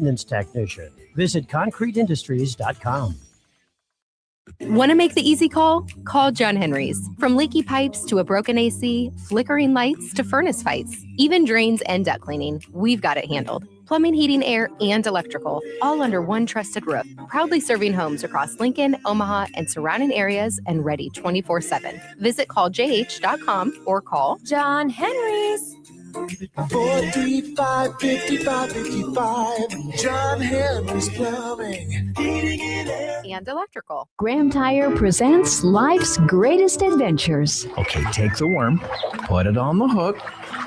maintenance technician. Visit concreteindustries.com. Want to make the easy call? Call John Henry's. From leaky pipes to a broken AC, flickering lights to furnace fights, even drains and duct cleaning, we've got it handled. Plumbing, heating, air, and electrical, all under one trusted roof. Proudly serving homes across Lincoln, Omaha, and surrounding areas, and ready 24/7. Visit calljh.com or call John Henry's. 435-5555. John Henry's Plumbing, Heating and Electrical. Graham Tire presents life's greatest adventures. Okay, take the worm, put it on the hook.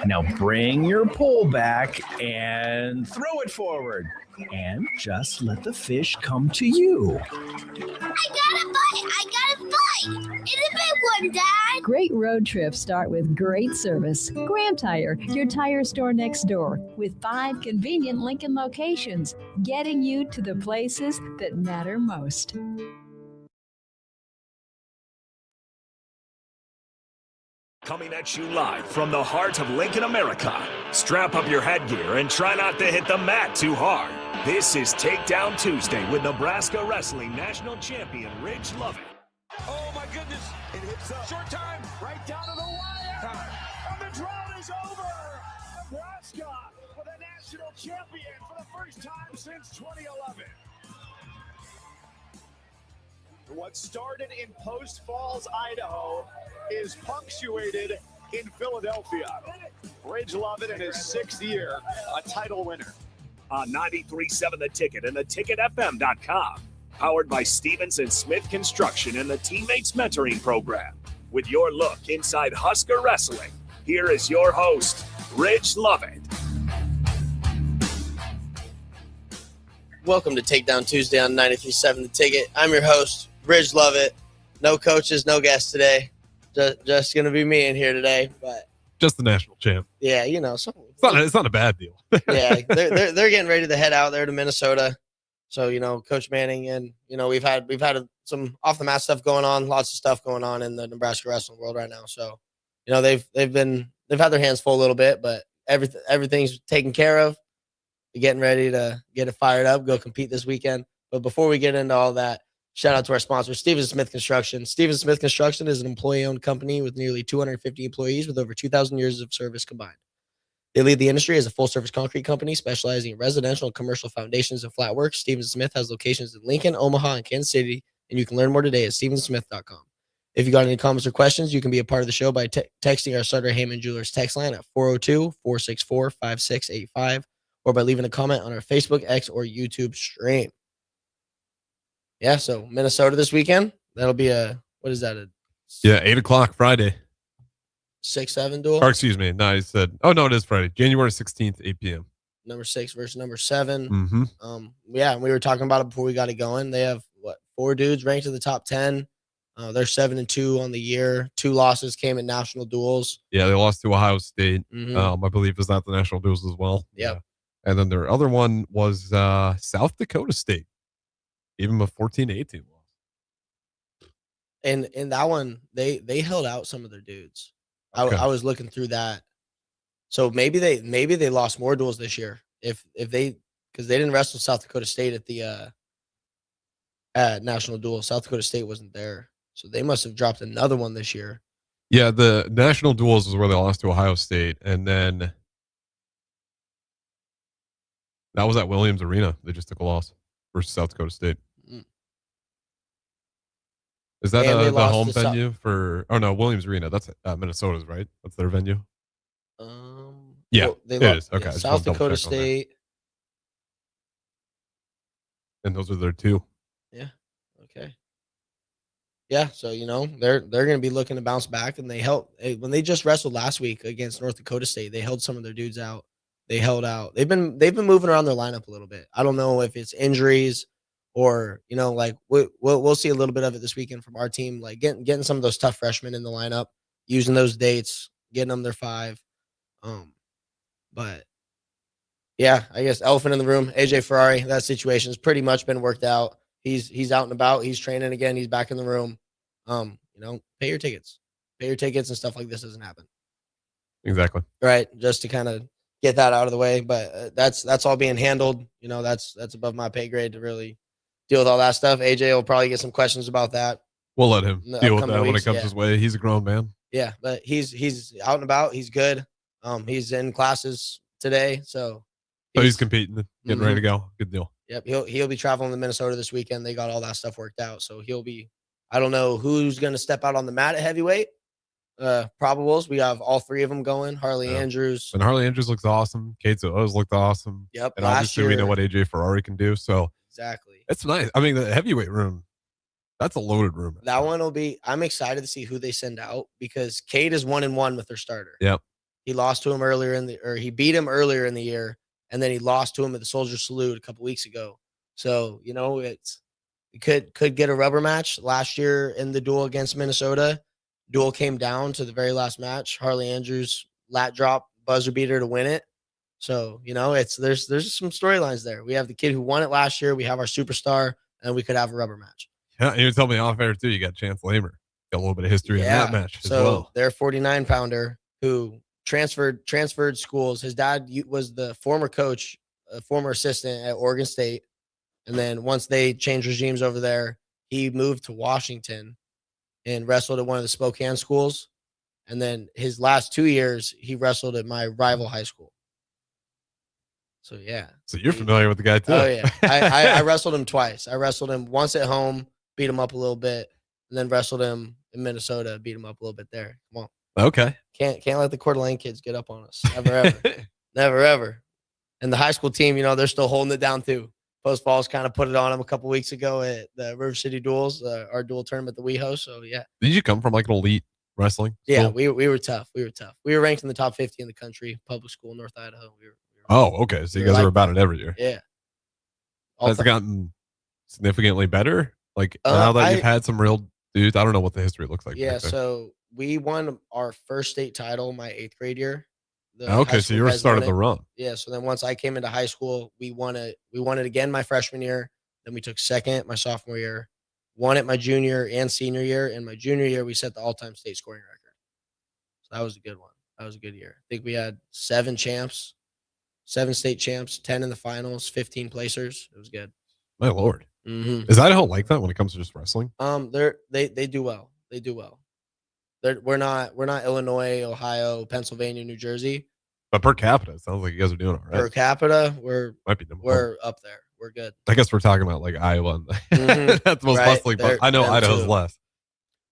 Now bring your pole back and throw it forward. And just let the fish come to you. I got a bite! It's a big one, Dad! Great road trips start with great service. Graham Tire, your tire store next door, with 5 convenient Lincoln locations, getting you to the places that matter most. Coming at you live from the heart of Lincoln, America. Strap up your headgear and try not to hit the mat too hard. This is Takedown Tuesday with Nebraska Wrestling National Champion Ridge Lovett. Oh my goodness, it hits up. Short time, right down to the wire. And the drought is over. Nebraska with a national champion for the first time since 2011. What started in Post Falls, Idaho, is punctuated in Philadelphia. Ridge Lovett in his 6th year, a title winner. On 93.7 The Ticket and theticketfm.com. Powered by Stevens & Smith Construction and the Teammates Mentoring Program. With your look inside Husker Wrestling, here is your host, Ridge Lovett. Welcome to Takedown Tuesday on 93.7 The Ticket. I'm your host, Ridge Lovett. No coaches, no guests today. Just going to be me in here today. But just the national champ. Yeah, you know. It's not a bad deal. Yeah, they're getting ready to head out there to Minnesota. So, you know, Coach Manning and, you know, we've had some off the mat stuff going on, lots of stuff going on in the Nebraska wrestling world right now. So, you know, they've had their hands full a little bit, but everything's taken care of. They're getting ready to get it fired up, go compete this weekend. But before we get into all that, shout out to our sponsor, Stevens Smith Construction. Stevens Smith Construction is an employee-owned company with nearly 250 employees with over 2,000 years of service combined. They lead the industry as a full-service concrete company specializing in residential and commercial foundations and flat work. Stevens Smith has locations in Lincoln, Omaha, and Kansas City, and you can learn more today at stevenssmith.com. If you got any comments or questions, you can be a part of the show by texting our Sutter Heyman Jewelers text line at 402-464-5685 or by leaving a comment on our Facebook, X, or YouTube stream. Yeah, so Minnesota this weekend. That'll be what is that? 8 o'clock Friday. 6-7 duel. Or excuse me. No, I said, oh no, it is Friday, January 16th, 8 p.m. Number 6 versus number 7. Mm-hmm. Yeah, we were talking about it before we got it going. They have 4 dudes ranked in the top 10. They're 7-2 on the year. 2 losses came in national duels. Yeah, they lost to Ohio State. Mm-hmm. I believe is that the national duels as well. Yep. Yeah. And then their other one was South Dakota State, even a 14-18 loss. And in that one, they held out some of their dudes. Okay. I was looking through that. So maybe they lost more duels this year if they, because they didn't wrestle South Dakota State at the national duel. South Dakota State wasn't there, so they must have dropped another one this year. Yeah, the national duels is where they lost to Ohio State, and then that was at Williams Arena. They just took a loss versus South Dakota State. Is that the home venue for? Oh no, Williams Arena. That's Minnesota's, right? That's their venue. Yeah, well, it is. Okay, yeah, South Dakota State. And those are their 2. Yeah. Okay. Yeah. So you know they're going to be looking to bounce back, and when they just wrestled last week against North Dakota State. They held some of their dudes out. They held out. They've been moving around their lineup a little bit. I don't know if it's injuries. Or, you know, like we'll see a little bit of it this weekend from our team, like getting some of those tough freshmen in the lineup, using those dates, getting them their 5. But yeah, I guess elephant in the room, AJ Ferrari, that situation's pretty much been worked out. He's out and about. He's training again. He's back in the room. You know, pay your tickets and stuff like this doesn't happen. Exactly. Right. Just to kind of get that out of the way. But that's all being handled. You know, that's above my pay grade to really deal with all that stuff. AJ will probably get some questions about that. We'll let him deal with that when it comes his way. He's a grown man. Yeah, but he's out and about. He's good. He's in classes today, so he's competing, getting ready to go. Good deal. Yep, he'll be traveling to Minnesota this weekend. They got all that stuff worked out, so he'll be. I don't know who's going to step out on the mat at heavyweight. Probables. We have all three of them going. Harley Andrews. And Harley Andrews looks awesome. Kate O's looked awesome. Yep. And obviously we know what AJ Ferrari can do. So exactly. It's nice. I mean, the heavyweight room, that's a loaded room. That one will be. I'm excited to see who they send out because Kate is 1-1 with her starter. Yep. He lost to him he beat him earlier in the year, and then he lost to him at the Soldier Salute a couple weeks ago. So you know it could get a rubber match. Last year in the duel against Minnesota, duel came down to the very last match. Harley Andrews lat drop buzzer beater to win it. So you know there's some storylines there. We have the kid who won it last year. We have our superstar, and we could have a rubber match. Yeah, and you told me off air too. You got Chance Lamer. Got a little bit of history in that match as well. Their 49-pounder who transferred schools. His dad was the former coach, a former assistant at Oregon State. And then once they changed regimes over there, he moved to Washington and wrestled at one of the Spokane schools. And then his last 2 years, he wrestled at my rival high school. So, yeah. So you're familiar with the guy, too. Oh, yeah. I wrestled him twice. I wrestled him once at home, beat him up a little bit, and then wrestled him in Minnesota, beat him up a little bit there. Come on. Okay. Can't let the Coeur d'Alene kids get up on us. Never, ever. Never, ever. And the high school team, you know, they're still holding it down, too. Post Falls kind of put it on them a couple weeks ago at the River City Duels, our dual tournament that we host. So, yeah. Did you come from like an elite wrestling school? Yeah, we were tough. We were ranked in the top 50 in the country, public school, North Idaho. Okay. So you guys are about it every year. Yeah. Has it gotten significantly better? Like now that you've had some real dudes, I don't know what the history looks like. Yeah. So we won our first state title my 8th grade year. Okay, so you were started the run. Yeah, so then once I came into high school, we won it again my freshman year. Then we took second my sophomore year, won it my junior and senior year. And my junior year, we set the all-time state scoring record. So that was a good one. That was a good year. I think we had 7 state champs, 10 in the finals, 15 placers. It was good. My Lord. Mm-hmm. Is Idaho like that when it comes to just wrestling? They do well. They do well. We're not Illinois, Ohio, Pennsylvania, New Jersey. But per capita, it sounds like you guys are doing all right. Per capita, we're up there. We're good. I guess we're talking about like Iowa. And that's the most bustling. But I know Idaho's less.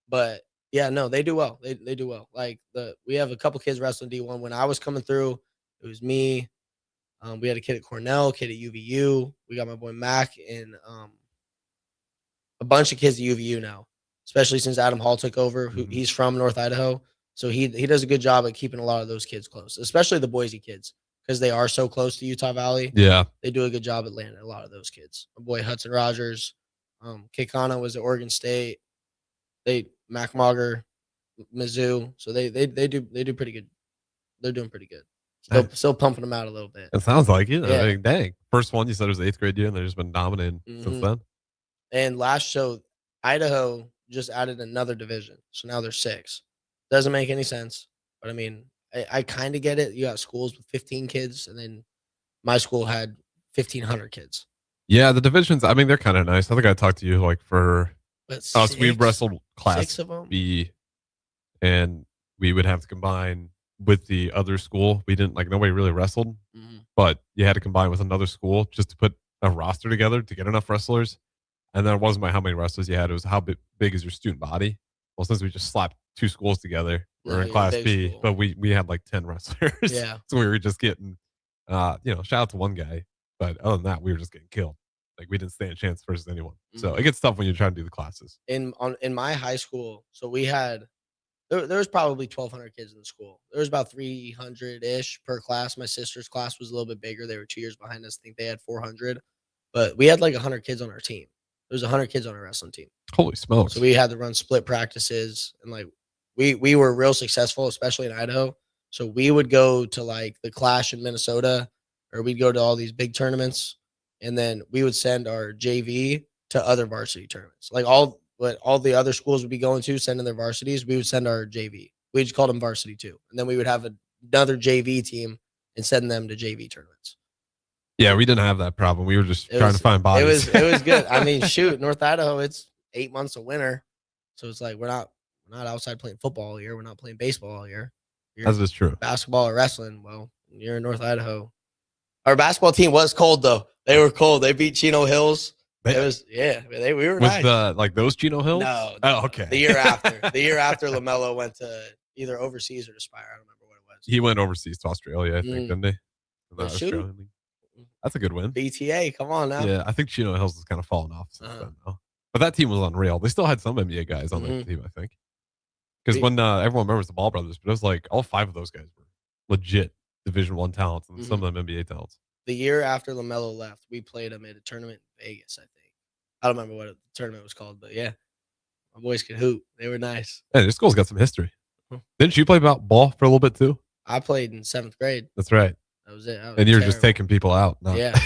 But yeah, no, they do well. They do well. Like we have a couple kids wrestling D1. When I was coming through, it was me. We had a kid at Cornell, a kid at UVU. We got my boy Mac and a bunch of kids at UVU now. Especially since Adam Hall took over, he's from North Idaho. So he does a good job at keeping a lot of those kids close, especially the Boise kids, because they are so close to Utah Valley. Yeah. They do a good job at landing a lot of those kids. My boy Hudson Rogers, Kekana was at Oregon State. Mac Mauger, Mizzou. So they do pretty good. They're doing pretty good. Still pumping them out a little bit. It sounds like it. Yeah. I mean, dang. First one you said it was 8th grade year, and they've just been dominating since then. And Idaho just added another division. So now there's 6. Doesn't make any sense. But I mean, I kind of get it. You got schools with 15 kids, and then my school had 1,500 kids. Yeah, the divisions, I mean, they're kind of nice. I think I talked to you like for us. We wrestled class B, and we would have to combine with the other school. We didn't, like, nobody really wrestled, but you had to combine with another school just to put a roster together to get enough wrestlers. And then it wasn't by how many wrestlers you had, it was how big is your student body. Well, since we just slapped 2 schools together, we're in class B, school. But we had like 10 wrestlers. Yeah. So we were just getting, shout out to one guy, but other than that, we were just getting killed. Like we didn't stand a chance versus anyone. So it gets tough when you're trying to do the classes. In my high school, so we had, there was probably 1,200 kids in the school. There was about 300-ish per class. My sister's class was a little bit bigger. They were 2 years behind us. I think they had 400, but we had like 100 kids on our team. There was 100 kids on our wrestling team. Holy smokes. So we had to run split practices, and like we were real successful, especially in Idaho. So we would go to like the Clash in Minnesota, or we'd go to all these big tournaments, and then we would send our JV to other varsity tournaments. Like all the other schools would be going to, sending their varsities, we would send our JV. We just called them varsity too. And then we would have another JV team and send them to JV tournaments. Yeah, we didn't have that problem. We were just trying to find bodies. It was good. I mean, shoot, North Idaho, it's 8 months of winter, so it's like we're not outside playing football all year. We're not playing baseball all year. That is true. Basketball or wrestling. Well, you're in North Idaho. Our basketball team was cold though. They were cold. They beat Chino Hills. We were nice. Like those Chino Hills? No. Oh, okay. The year after LaMelo went to either overseas or to Spire. I don't remember what it was. He went overseas to Australia, I think, didn't he? Shoot. That's a good win. BTA, come on now. Yeah, I think Chino Hills has kind of fallen off since then, though. But that team was unreal. They still had some NBA guys on that team, I think. Because when everyone remembers the Ball brothers, but it was like all 5 of those guys were legit Division I talents, and some of them NBA talents. The year after LaMelo left, we played him at a tournament in Vegas, I think. I don't remember what the tournament was called, but yeah, my boys could hoop. They were nice. Hey, this school's got some history. Didn't you play ball for a little bit too? I played in 7th grade. That's right. That was it. And you were just taking people out. No. Yeah.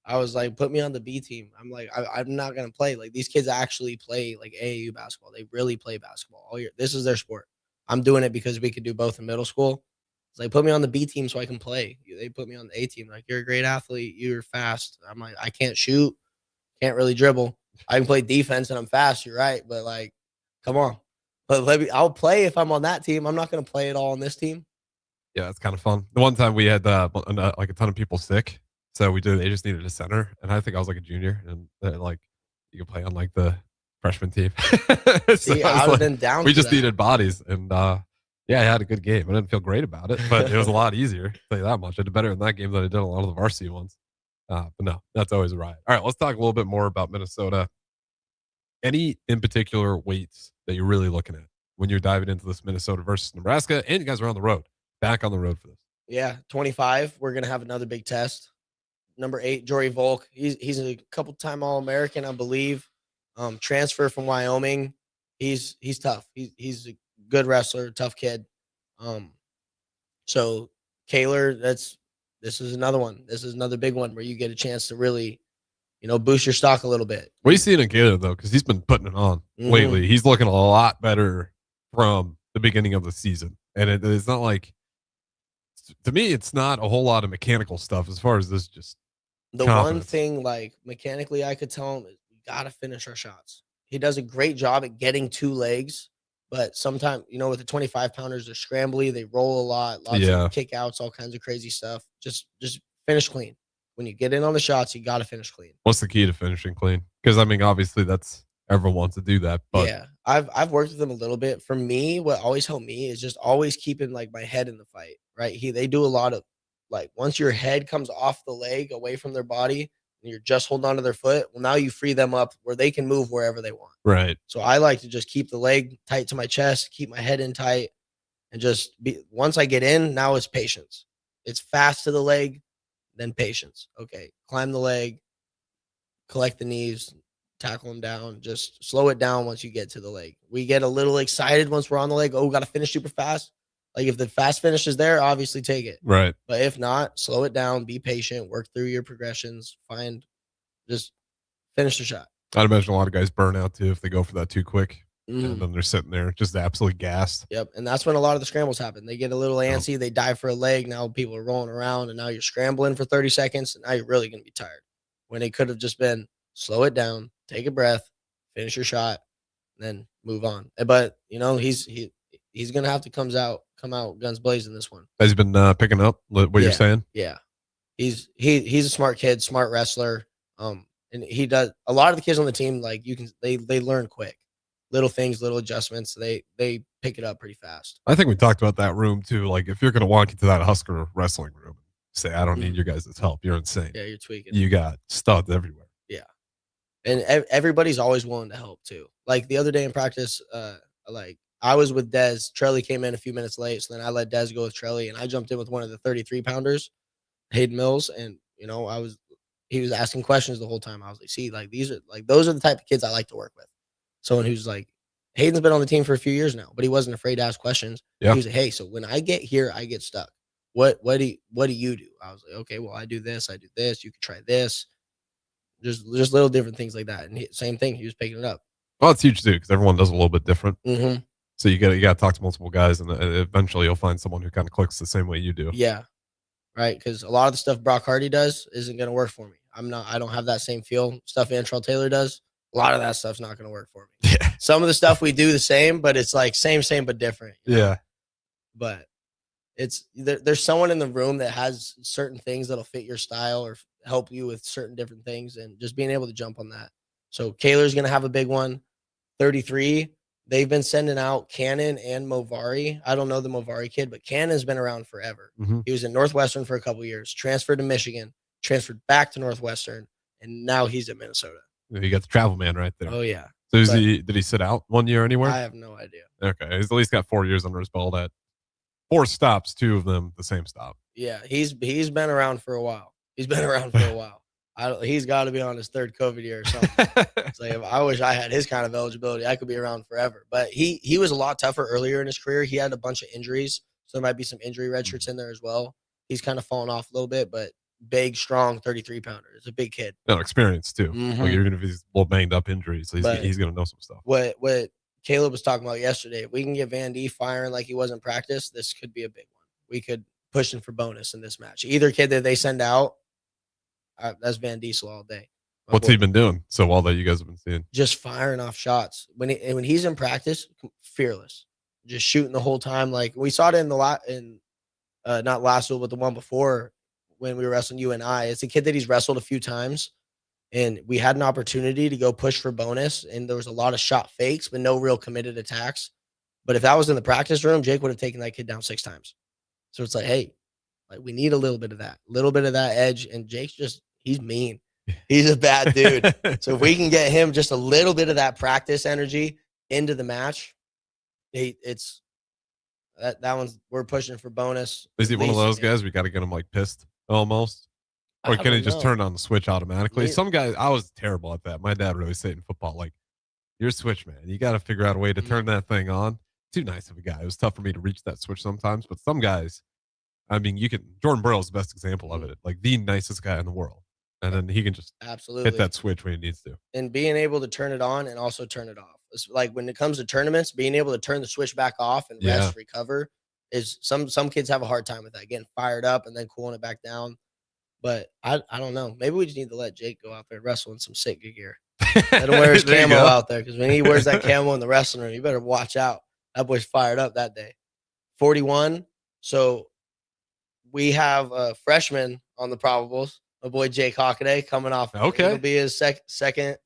I was like, put me on the B team. I'm like, I'm not going to play. Like, these kids actually play like AAU basketball. They really play basketball all year. This is their sport. I'm doing it because we could do both in middle school. It's like, put me on the B team so I can play. They put me on the A team. Like, you're a great athlete. You're fast. I'm like, I can't shoot. Can't really dribble. I can play defense and I'm fast. You're right. But like, come on. But I'll play if I'm on that team. I'm not going to play it all on this team. Yeah, it's kind of fun. The one time we had like a ton of people sick. So they just needed a center. And I think I was like a junior. And like, you could play on like the freshman team. See, I would have been down. We just needed bodies. And yeah, I had a good game. I didn't feel great about it, but it was a lot easier. I'll tell you that much. I did better in that game than I did in a lot of the varsity ones. But no, that's always a riot. All right, let's talk a little bit more about Minnesota. Any in particular weights that you're really looking at when you're diving into this Minnesota versus Nebraska? And you guys are on the road, back on the road for this. Yeah, 25. We're going to have another big test. Number 8, Jory Volk. He's a couple-time All-American, I believe. Transfer from Wyoming. He's tough. He's a good wrestler, tough kid. So Kaler, this is another one. This is another big one where you get a chance to really, boost your stock a little bit. What are you seeing in Kaler though? Because he's been putting it on lately. He's looking a lot better from the beginning of the season, and it's not like, to me, it's not a whole lot of mechanical stuff as far as this. Just the confidence. One thing, like mechanically, I could tell him is we got to finish our shots. He does a great job at getting 2 legs. But sometimes, with the 25-pounders, they're scrambly. They roll a lot, lots of kick-outs, all kinds of crazy stuff. Just finish clean. When you get in on the shots, you got to finish clean. What's the key to finishing clean? Because, I mean, obviously, everyone wants to do that. But yeah, I've worked with them a little bit. For me, what always helped me is just always keeping, like, my head in the fight, right? They do a lot of, like, once your head comes off the leg away from their body, and you're just holding on to their foot, well, now you free them up where they can move wherever they want. Right. So I like to just keep the leg tight to my chest, keep my head in tight, and just once I get in, now it's patience. It's fast to the leg, then patience. Okay, climb the leg, collect the knees, tackle them down, just slow it down once you get to the leg. We get a little excited once we're on the leg. Oh, got to finish super fast. Like if the fast finish is there, obviously take it. Right. But if not, slow it down, be patient, work through your progressions, just finish the shot. I'd imagine a lot of guys burn out too if they go for that too quick. And then they're sitting there just absolutely gassed. Yep. And that's when a lot of the scrambles happen. They get a little antsy, they dive for a leg. Now people are rolling around and now you're scrambling for 30 seconds and now you're really going to be tired. When it could have just been slow it down, take a breath, finish your shot, then move on. But he's going to have to come out guns blazing this one. Has he been picking up what you're saying? Yeah. He's a smart kid, smart wrestler. And he does a lot of the kids on the team, like they learn quick. Little things, little adjustments, they pick it up pretty fast. I think we talked about that room too. Like if you're going to walk into that Husker wrestling room, say, I don't need your guys' help. You're insane. Yeah, you're tweaking. You got studs everywhere. Yeah. And everybody's always willing to help too. Like the other day in practice, like I was with Dez. Trelly came in a few minutes late. So then I let Dez go with Trelly and I jumped in with one of the 33-pounders, Hayden Mills. And, he was asking questions the whole time. I was like, see, like those are the type of kids I like to work with. Someone who's like, Hayden's been on the team for a few years now, but he wasn't afraid to ask questions. Yeah. He was like, hey, so when I get here, I get stuck. What do you do? I was like, okay, well, I do this. You could try this. Just little different things like that. And same thing. He was picking it up. Well, it's huge too, because everyone does a little bit different. Mm-hmm. So you got to talk to multiple guys, and eventually you'll find someone who kind of clicks the same way you do. Yeah. right? Because a lot of the stuff Brock Hardy does isn't going to work for me. I don't have that same feel. Stuff Antrell Taylor does, a lot of that stuff's not going to work for me. Yeah. Some of the stuff we do the same, but it's like same, but different. Yeah. But there's someone in the room that has certain things that'll fit your style or help you with certain different things, and just being able to jump on that. So Kaler's going to have a big one. 33. They've been sending out Cannon and Movari. I don't know the Movari kid, but Cannon's been around forever. Mm-hmm. He was in Northwestern for a couple years, transferred to Michigan, transferred back to Northwestern, and now he's at Minnesota. You got the travel man right there. Oh, yeah. So did he sit out 1 year anywhere? I have no idea. Okay. He's at least got 4 years under his belt at 4 stops, 2 of them the same stop. Yeah, he's been around for a while. He's got to be on his 3rd COVID year or something. It's like, I wish I had his kind of eligibility. I could be around forever. But he was a lot tougher earlier in his career. He had a bunch of injuries, so there might be some injury red shirts in there as well. He's kind of fallen off a little bit, but big, strong 33-pounder. It's a big kid. No, experience too. Mm-hmm. Like even if he's a little banged up injuries, he's going to know some stuff. What Caleb was talking about yesterday, if we can get Van D firing like he was in practice, this could be a big one. We could push him for bonus in this match. Either kid that they send out, that's Van Diesel all day. What's he been doing so well that you guys have been seeing? Just firing off shots. When he's in practice, fearless. Just shooting the whole time. Like we saw it in not last week, but the one before when we were wrestling you and I. It's a kid that he's wrestled a few times, and we had an opportunity to go push for bonus, and there was a lot of shot fakes, but no real committed attacks. But if that was in the practice room, Jake would have taken that kid down 6 times. So it's like, hey, like we need a little bit of that edge, and Jake's he's mean. He's a bad dude. So if we can get him just a little bit of that practice energy into the match, it's that one's we're pushing for bonus. Is he one of those guys we got to get him like pissed almost? Or can he just turn on the switch automatically? Some guys, I was terrible at that. My dad would always say in football, like, you're a switch man. You got to figure out a way to turn that thing on. Too nice of a guy. It was tough for me to reach that switch sometimes, but some guys, I mean, Jordan Burrow's the best example of it. Like the nicest guy in the world. And then he can just absolutely hit that switch when he needs to. And being able to turn it on and also turn it off. It's like when it comes to tournaments, being able to turn the switch back off and rest, recover is some kids have a hard time with that, getting fired up and then cooling it back down. But I don't know. Maybe we just need to let Jake go out there and wrestle in some sick gear. Let him wear his camo out there, because when he wears that camo in the wrestling room, you better watch out. That boy's fired up that day. 41. So we have a freshman on the probables. My boy Jake Hockaday coming off. Okay. It'll be his second.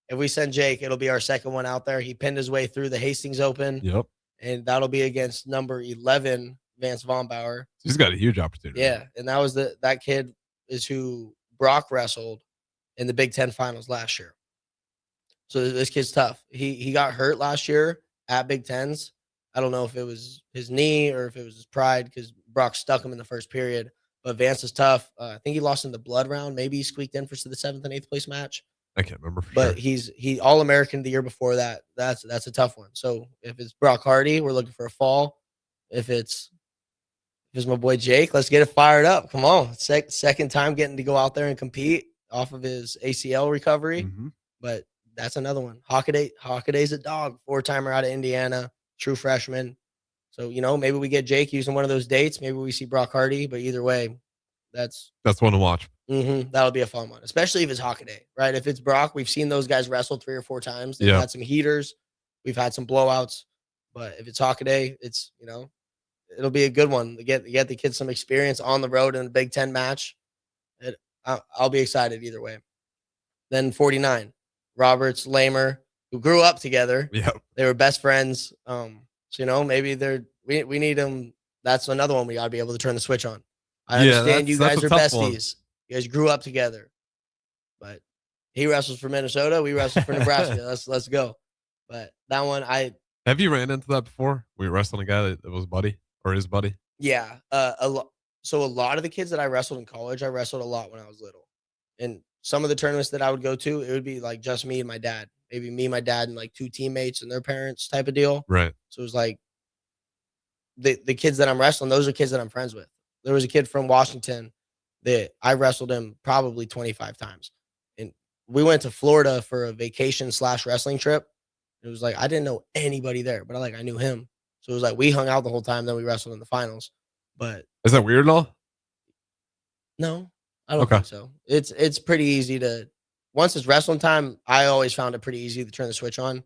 If we send Jake, it'll be our second one out there. He pinned his way through the Hastings Open. Yep. And that'll be against number 11, Vance Von Bauer. He's got a huge opportunity. Yeah. And that was that kid is who Brock wrestled in the Big Ten finals last year. So this kid's tough. He got hurt last year at Big Tens. I don't know if it was his knee or if it was his pride, because Brock stuck him in the first period. But Vance is tough. I think he lost in the blood round. Maybe he squeaked in for the 7th and 8th place match. I can't remember for but sure. He All-American the year before that. That's a tough one. So if it's Brock Hardy, we're looking for a fall. If it's my boy Jake, let's get it fired up. Come on. Second time getting to go out there and compete off of his ACL recovery. Mm-hmm. But that's another one. Hockaday's a dog. 4-timer out of Indiana. True freshman. So, maybe we get Jake using one of those dates. Maybe we see Brock Hardy. But either way, that's one to watch. Mm-hmm, that'll be a fun one, especially if it's Hockaday, right? If it's Brock, we've seen those guys wrestle 3 or 4 times. They've had some heaters. We've had some blowouts. But if it's Hockaday, it's, it'll be a good one to get the kids some experience on the road in a Big Ten match. I'll be excited either way. Then 49, Roberts, Lamer, who grew up together. Yep. They were best friends. So, maybe we need them. That's another one we got to be able to turn the switch on. I understand you guys are besties. One. You guys grew up together. But he wrestles for Minnesota. We wrestle for Nebraska. Let's go. But that one, have you ran into that before? We were wrestling a guy that was buddy or his buddy. Yeah. So a lot of the kids that I wrestled in college, I wrestled a lot when I was little. And some of the tournaments that I would go to, it would be like just me and my dad. Maybe me, my dad, and like 2 teammates and their parents type of deal. Right. So it was like the kids that I'm wrestling, those are kids that I'm friends with. There was a kid from Washington that I wrestled him probably 25 times. And we went to Florida for a vacation/wrestling trip. It was like I didn't know anybody there, but I knew him. So it was like we hung out the whole time, then we wrestled in the finals. But is that weird at all? No, I don't think so. It's pretty easy to, once it's wrestling time, I always found it pretty easy to turn the switch on.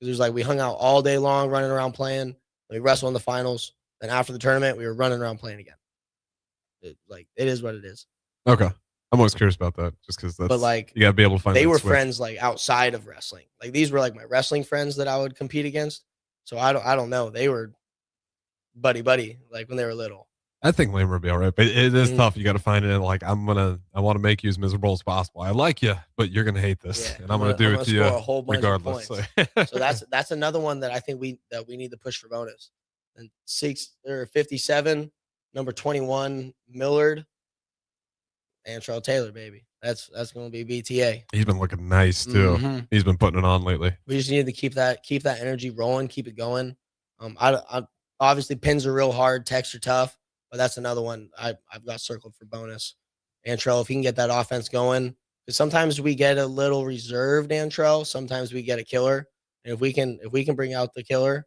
It was like we hung out all day long running around playing. We wrestled in the finals. Then after the tournament, we were running around playing again. It is what it is. Okay. I'm always curious about that just because that's, but like, you got to be able to find they were switch. friends like outside of wrestling. Like these were like my wrestling friends that I would compete against. So I don't know. They were buddy like when they were little. I think Lamer will be all right, but it is tough. You got to find it. Like I want to make you as miserable as possible. I like you, but you're gonna hate this, and I'm gonna do it to you a whole bunch regardless. Of points. So that's another one that I think we need to push for bonus. And 57, number 21, Millard, Antrell Taylor, baby. That's gonna be BTA. He's been looking nice too. Mm-hmm. He's been putting it on lately. We just need to keep that energy rolling, keep it going. I obviously pins are real hard, techs are tough. But that's another one I've got circled for bonus. Antrell, if he can get that offense going, because sometimes we get a little reserved Antrell, sometimes we get a killer, and if we can bring out the killer,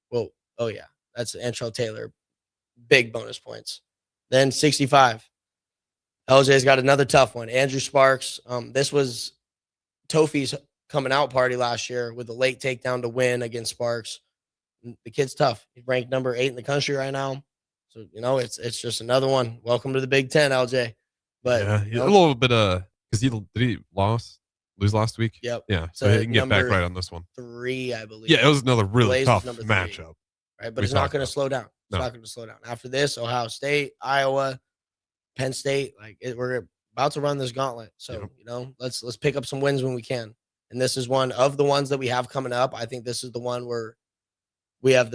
well, oh yeah, that's Antrell Taylor, big bonus points. Then 65, LJ's got another tough one. Andrew Sparks. This was Tofi's coming out party last year with a late takedown to win against Sparks. The kid's tough. He's ranked number 8 in the country right now. So, it's just another one. Welcome to the Big Ten, LJ. But yeah, a little bit because did he lose last week? Yep. Yeah. So he can get back right on this one. 3, I believe. Yeah, it was another really tough matchup. Right. But it's not going to slow down. It's not going to slow down. After this, Ohio State, Iowa, Penn State, we're about to run this gauntlet. So, let's pick up some wins when we can. And this is one of the ones that we have coming up. I think this is the one where we have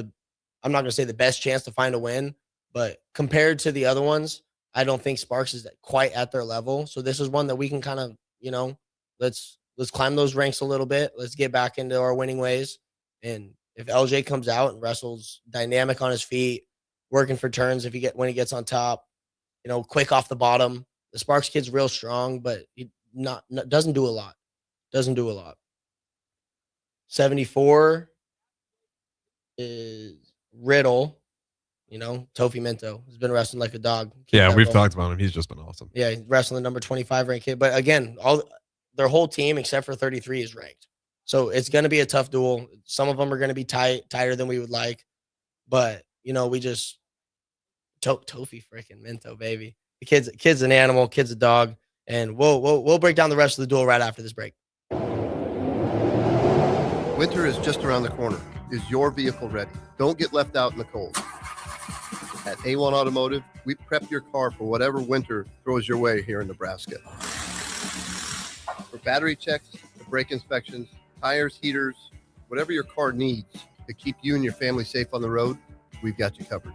I'm not going to say the best chance to find a win. But compared to the other ones, I don't think Sparks is quite at their level. So this is one that we can kind of, let's climb those ranks a little bit. Let's get back into our winning ways. And if LJ comes out and wrestles dynamic on his feet, working for turns when he gets on top, quick off the bottom. The Sparks kid's real strong, but he doesn't do a lot. Doesn't do a lot. 74 is Riddle. Tofi Minto has been wrestling like a dog. Yeah, we've talked about him. He's just been awesome. Yeah, he's wrestling number 25 ranked kid. But again, their whole team except for 33 is ranked. So it's going to be a tough duel. Some of them are going to be tighter than we would like. But, we just Tofi freaking Minto, baby. The kid's an animal, kid's a dog. And we'll break down the rest of the duel right after this break. Winter is just around the corner. Is your vehicle ready? Don't get left out in the cold. At A1 Automotive, we prep your car for whatever winter throws your way here in Nebraska. For battery checks, brake inspections, tires, heaters, whatever your car needs to keep you and your family safe on the road, we've got you covered.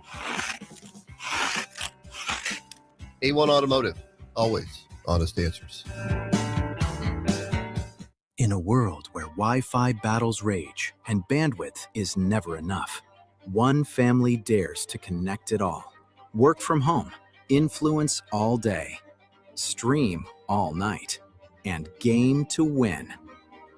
A1 Automotive, always honest answers. In a world where Wi-Fi battles rage and bandwidth is never enough, one family dares to connect it all. Work from home, influence all day, stream all night, and game to win.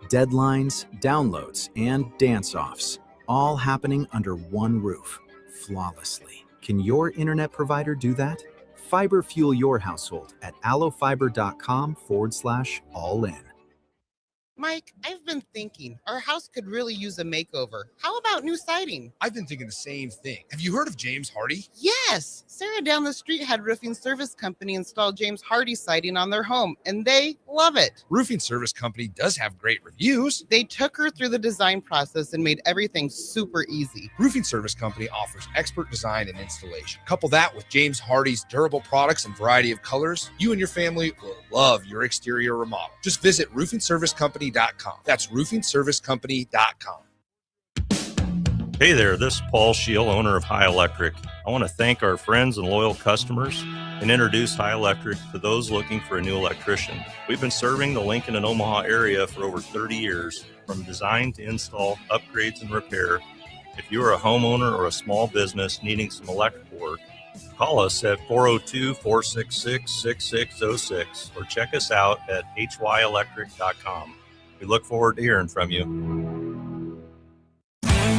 Deadlines, downloads, and dance-offs, all happening under one roof, flawlessly. Can your internet provider do that? Fiber fuel your household at allofiber.com/all-in. Mike, I've been thinking our house could really use a makeover. How about new siding? I've been thinking the same thing. Have you heard of James Hardy? Yes. Sarah down the street had Roofing Service Company install James Hardy siding on their home, and they love it. Roofing Service Company does have great reviews. They took her through the design process and made everything super easy. Roofing Service Company offers expert design and installation. Couple that with James Hardy's durable products and variety of colors, you and your family will love your exterior remodel. Just visit roofingservicecompany.com. That's roofingservicecompany.com. Hey there, this is Paul Scheel, owner of High Electric. I want to thank our friends and loyal customers and introduce High Electric to those looking for a new electrician. We've been serving the Lincoln and Omaha area for over 30 years, from design to install, upgrades, and repair. If you are a homeowner or a small business needing some electrical work, call us at 402-466-6606 or check us out at hyelectric.com. We look forward to hearing from you.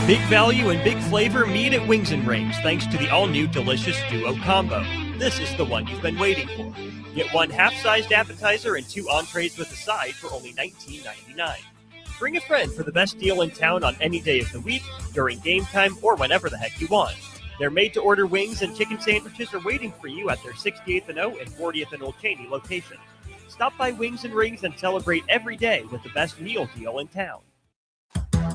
Big value and big flavor meet at Wings and Rings thanks to the all-new delicious Duo Combo. This is the one you've been waiting for. Get one half-sized appetizer and 2 entrees with a side for only $19.99. Bring a friend for the best deal in town on any day of the week, during game time, or whenever the heck you want. Their made-to-order wings and chicken sandwiches are waiting for you at their 68th and O and 40th and Old Cheney locations. Stop by Wings and Rings and celebrate every day with the best meal deal in town.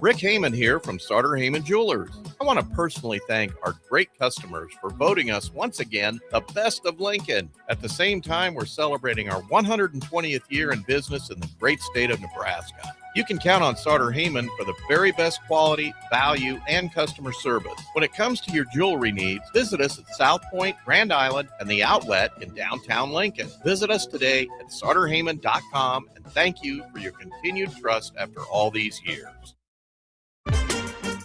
Rick Heyman here from Sartor Heyman Jewelers. I want to personally thank our great customers for voting us once again the best of Lincoln. At the same time, we're celebrating our 120th year in business in the great state of Nebraska. You can count on Sartor Heyman for the very best quality, value, and customer service. When it comes to your jewelry needs, visit us at South Point, Grand Island, and the Outlet in downtown Lincoln. Visit us today at sartorheyman.com, and thank you for your continued trust after all these years.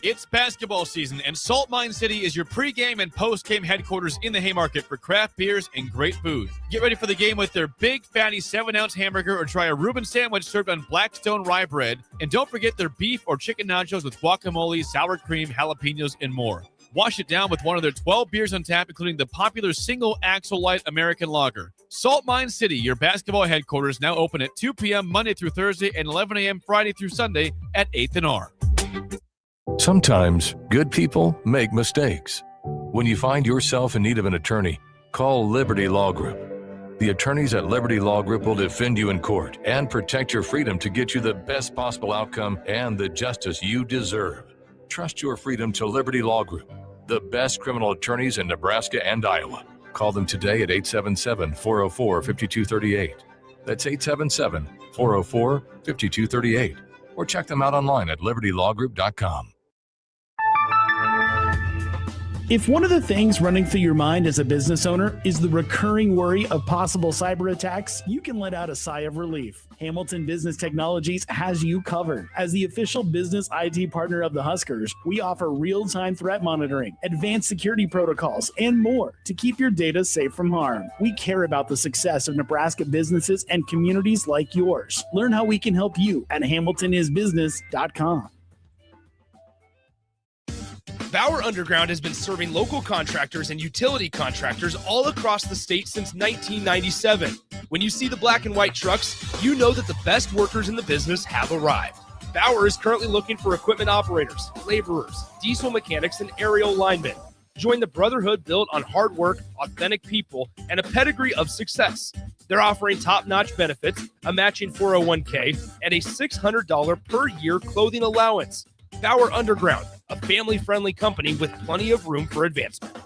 It's basketball season, and Salt Mine City is your pregame and postgame headquarters in the Haymarket for craft beers and great food. Get ready for the game with their big, fatty 7-ounce hamburger or try a Reuben sandwich served on Blackstone rye bread. And don't forget their beef or chicken nachos with guacamole, sour cream, jalapenos, and more. Wash it down with one of their 12 beers on tap, including the popular Single Axle Light American Lager. Salt Mine City, your basketball headquarters, now open at 2 p.m. Monday through Thursday and 11 a.m. Friday through Sunday at 8th and R. Sometimes good people make mistakes. When you find yourself in need of an attorney, call Liberty Law Group. The attorneys at Liberty Law Group will defend you in court and protect your freedom to get you the best possible outcome and the justice you deserve. Trust your freedom to Liberty Law Group, the best criminal attorneys in Nebraska and Iowa. Call them today at 877-404-5238. That's 877-404-5238. Or check them out online at libertylawgroup.com. If one of the things running through your mind as a business owner is the recurring worry of possible cyber attacks, you can let out a sigh of relief. Hamilton Business Technologies has you covered. As the official business IT partner of the Huskers, we offer real-time threat monitoring, advanced security protocols, and more to keep your data safe from harm. We care about the success of Nebraska businesses and communities like yours. Learn how we can help you at hamiltonisbusiness.com. Bauer Underground has been serving local contractors and utility contractors all across the state since 1997. When you see the black and white trucks, you know that the best workers in the business have arrived. Bauer is currently looking for equipment operators, laborers, diesel mechanics, and aerial linemen. Join the brotherhood built on hard work, authentic people, and a pedigree of success. They're offering top-notch benefits, a matching 401k, and a $600 per year clothing allowance. Bauer Underground, a family-friendly company with plenty of room for advancement.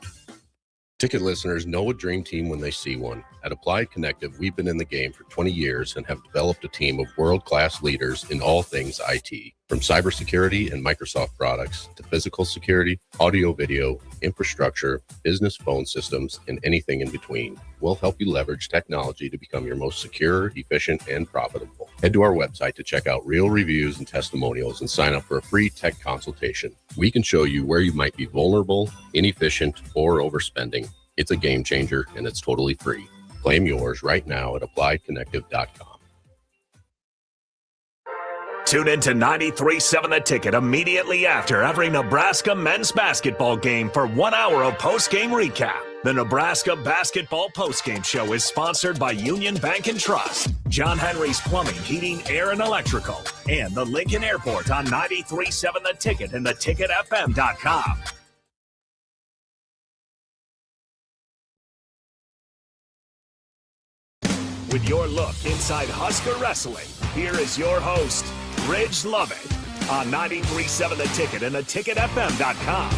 Ticket listeners know a dream team when they see one. At Applied Connective, we've been in the game for 20 years and have developed a team of world-class leaders in all things IT. From cybersecurity and Microsoft products to physical security, audio-video, infrastructure, business phone systems, and anything in between. We'll help you leverage technology to become your most secure, efficient, and profitable. Head to our website to check out real reviews and testimonials and sign up for a free tech consultation. We can show you where you might be vulnerable, inefficient, or overspending. It's a game changer, and it's totally free. Claim yours right now at appliedconnective.com. Tune in to 93.7 The Ticket immediately after every Nebraska men's basketball game for 1 hour of post-game recap. The Nebraska Basketball Postgame Show is sponsored by Union Bank and Trust, John Henry's Plumbing, Heating, Air, and Electrical, and the Lincoln Airport on 93.7 The Ticket and theticketfm.com. With your look inside Husker Wrestling, here is your host, Ridge Lovett, on 93.7 The Ticket and theticketfm.com.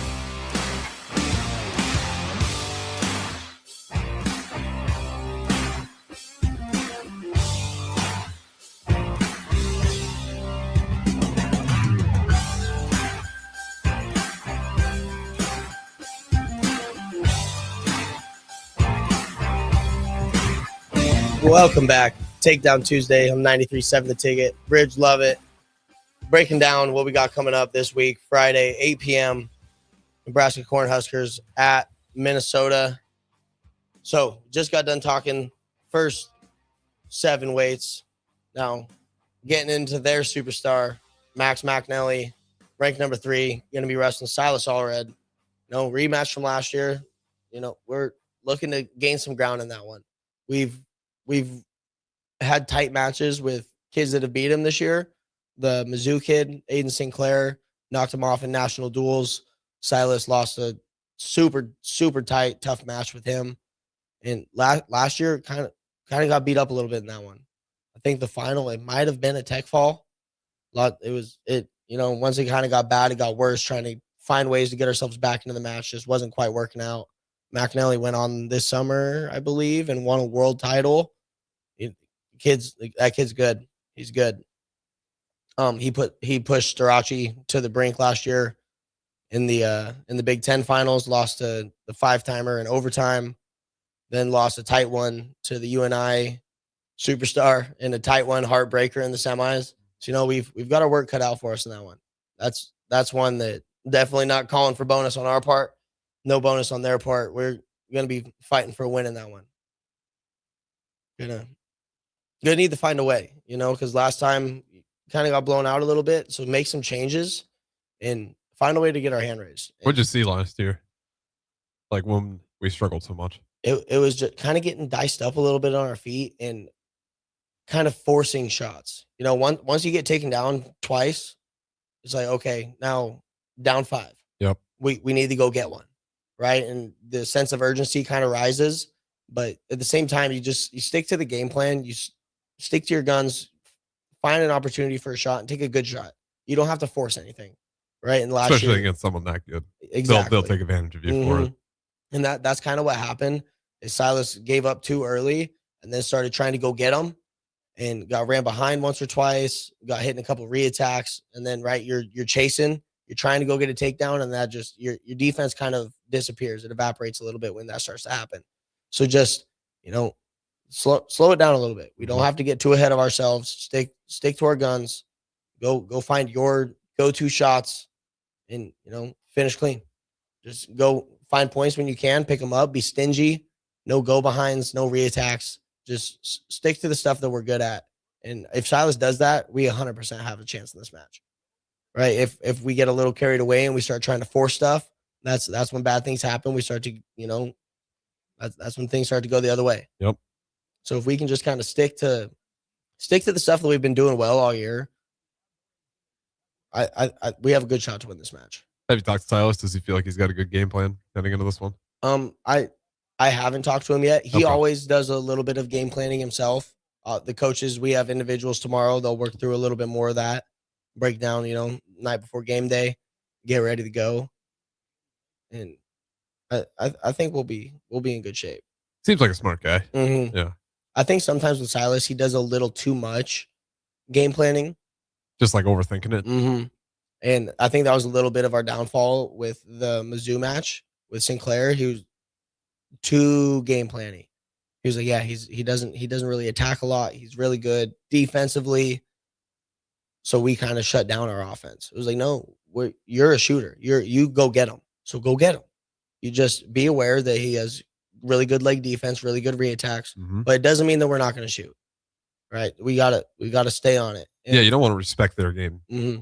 Welcome back. Takedown Tuesday on 93.7 The Ticket. Ridge Lovett breaking down what we got coming up this week. Friday, 8 p.m. Nebraska Cornhuskers at Minnesota. So just got done talking first 7 weights. Now getting into their superstar, Max McNally, ranked number 3, going to be wrestling Silas Allred. Rematch from last year. We're looking to gain some ground in that one. We've we've had tight matches with kids that have beat him this year. The Mizzou kid, Aiden Sinclair, knocked him off in national duels. Silas lost a super, super tight, tough match with him. And last year kind of got beat up a little bit in that one. I think the final, it might have been a tech fall. Once it kind of got bad, it got worse, trying to find ways to get ourselves back into the match. Just wasn't quite working out. McAnally went on this summer, I believe, and won a world title. That kid's good. He's good. He pushed Starachi to the brink last year in the Big Ten finals, lost to the 5-timer in overtime, then lost a tight one to the UNI superstar in a tight one, heartbreaker in the semis. So, we've got our work cut out for us in that one. That's one that definitely not calling for bonus on our part. No bonus on their part. We're going to be fighting for a win in that one. Gonna need to find a way, because last time kind of got blown out a little bit. So make some changes and find a way to get our hand raised. What'd you see last year? Like when we struggled so much? It was just kind of getting diced up a little bit on our feet and kind of forcing shots. Once you get taken down twice, it's like, okay, now down 5. Yep. We need to go get one. Right. And the sense of urgency kind of rises, but at the same time, you stick to the game plan. You stick to your guns, find an opportunity for a shot and take a good shot. You don't have to force anything. Right. And especially against someone that good. Exactly. They'll take advantage of you for it. And that's kind of what happened is Silas gave up too early and then started trying to go get them and got ran behind once or twice, got hit in a couple of reattacks. And then, right, you're chasing, you're trying to go get a takedown, and that just your defense kind of disappears. It evaporates a little bit when that starts to happen. So just, slow it down a little bit. We don't have to get too ahead of ourselves. Stick to our guns. Go find your go-to shots and, finish clean. Just go find points when you can, pick them up, be stingy, no go behinds, no reattacks. Just stick to the stuff that we're good at. And if Silas does that, we 100% have a chance in this match. Right? If we get a little carried away and we start trying to force stuff, that's when bad things happen. We start to, that's when things start to go the other way. Yep. So if we can just kind of stick to the stuff that we've been doing well all year, we have a good shot to win this match. Have you talked to Silas? Does he feel like he's got a good game plan heading into this one? I haven't talked to him yet. He always does a little bit of game planning himself. The coaches, we have individuals tomorrow. They'll work through a little bit more of that, break down, night before game day, get ready to go. And I think we'll be in good shape. Seems like a smart guy. Mm-hmm. Yeah. I think sometimes with Silas, he does a little too much game planning. Just like overthinking it. Mm-hmm. And I think that was a little bit of our downfall with the Mizzou match with Sinclair. He was too game planning. He was like, yeah, he doesn't really attack a lot. He's really good defensively. So we kind of shut down our offense. It was like, no, you're a shooter. You go get him. So go get him. You just be aware that he has really good leg defense, really good reattacks, but it doesn't mean that we're not going to shoot. Right? We gotta stay on it. And you don't want to respect their game